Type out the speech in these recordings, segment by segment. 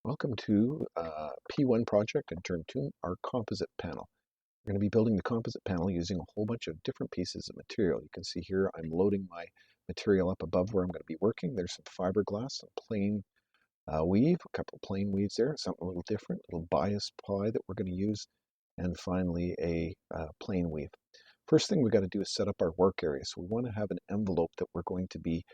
Welcome to P1 project and term 2, our composite panel. We're going to be building the composite panel using a whole bunch of different pieces of material. You can see here I'm loading my material up above where I'm going to be working. There's some fiberglass, some plain weave, a couple of plain weaves there, something a little different, a little bias ply that we're going to use, and finally a plain weave. First thing we got to do is set up our work area. So we want to have an envelope that we're going to be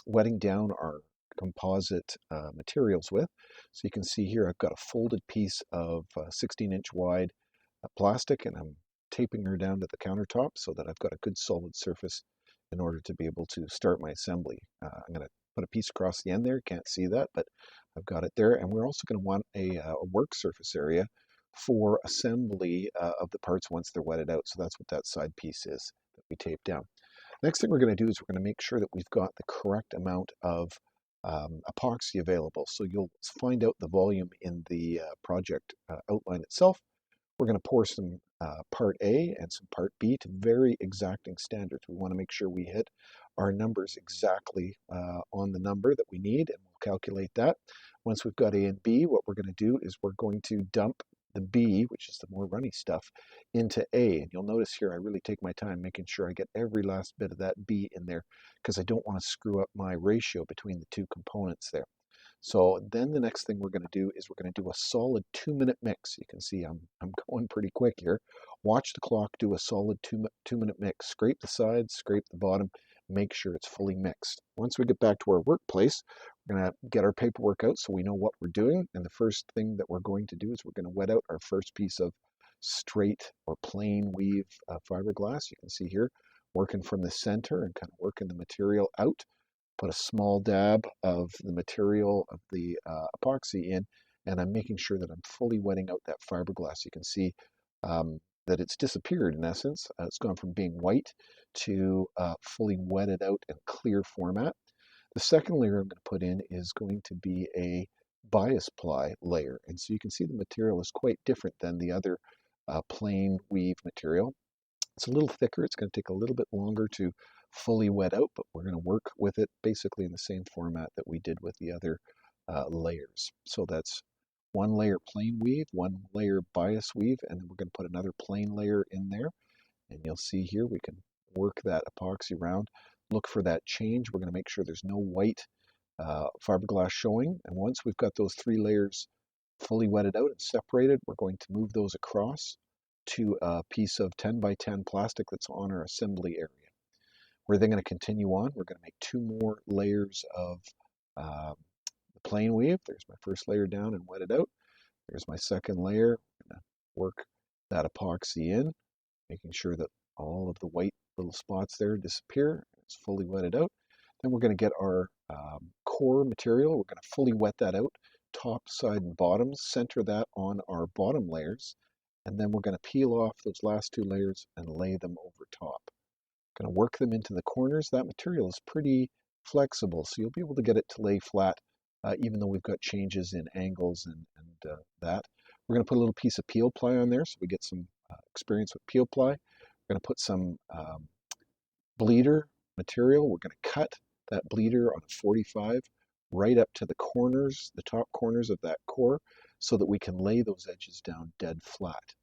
wetting down our composite materials with. So you can see here I've got a folded piece of 16-inch wide plastic, and I'm taping her down to the countertop so that I've got a good solid surface in order to be able to start my assembly. I'm going to put a piece across the end there. Can't see that, but I've got it there. And we're also going to want a work surface area for assembly of the parts once they're wetted out. So that's what that side piece is that we tape down. Next thing we're going to do is we're going to make sure that we've got the correct amount of epoxy available. So you'll find out the volume in the project outline itself. We're going to pour some part A and some part B to very exacting standards. We want to make sure we hit our numbers exactly on the number that we need, and we'll calculate that. Once we've got A and B, what we're going to do is we're going to dump the B, which is the more runny stuff, into A. And you'll notice here I really take my time making sure I get every last bit of that B in there because I don't want to screw up my ratio between the two components there. So then the next thing we're going to do is we're going to do a solid 2-minute mix. You can see I'm going pretty quick here. Watch the clock, do a solid two-minute mix. Scrape the sides, scrape the bottom, make sure it's fully mixed. Once we get back to our workplace, we're going to get our paperwork out so we know what we're doing. And the first thing that we're going to do is we're going to wet out our first piece of straight or plain weave fiberglass. You can see here working from the center and kind of working the material out. Put a small dab of the material of the epoxy in, and I'm making sure that I'm fully wetting out that fiberglass. You can see that it's disappeared in essence. It's gone from being white to fully wetted out in clear format. The second layer I'm going to put in is going to be a bias ply layer, and so you can see the material is quite different than the other plain weave material. It's a little thicker. It's going to take a little bit longer to fully wet out, but we're going to work with it basically in the same format that we did with the other layers. So that's one layer plain weave, one layer bias weave, and then we're going to put another plain layer in there. And you'll see here we can work that epoxy around. Look for that change. We're going to make sure there's no white fiberglass showing. And once we've got those 3 layers fully wetted out and separated, we're going to move those across to a piece of 10 by 10 plastic that's on our assembly area. We're then going to continue on. We're going to make 2 more layers of the plain weave. There's my first layer down and wet it out. There's my second layer. I'm going to work that epoxy in, making sure that all of the white little spots there disappear. It's fully wetted out. Then we're going to get our core material. We're going to fully wet that out, top, side, and bottom, center that on our bottom layers, and then we're going to peel off those last 2 layers and lay them over top. Going to work them into the corners. That material is pretty flexible, so you'll be able to get it to lay flat, even though we've got changes in angles and that. We're going to put a little piece of peel ply on there so we get some experience with peel ply. We're going to put some bleeder material. We're going to cut that bleeder on a 45 right up to the corners, the top corners of that core, so that we can lay those edges down dead flat.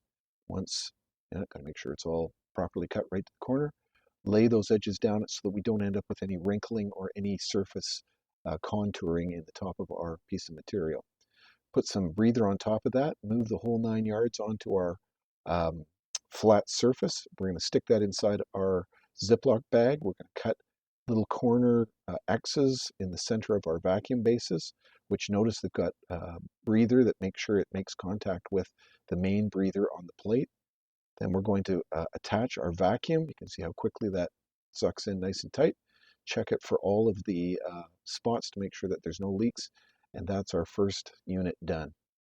Once, got to make sure it's all properly cut right to the corner. Lay those edges down so that we don't end up with any wrinkling or any surface contouring in the top of our piece of material. Put some breather on top of that, move the whole 9 yards onto our flat surface. We're going to stick that inside our Ziploc bag. We're going to cut little corner X's in the center of our vacuum bases, which notice they've got breather that makes sure it makes contact with the main breather on the plate. Then we're going to attach our vacuum. You can see how quickly that sucks in nice and tight. Check it for all of the spots to make sure that there's no leaks. And that's our first unit done.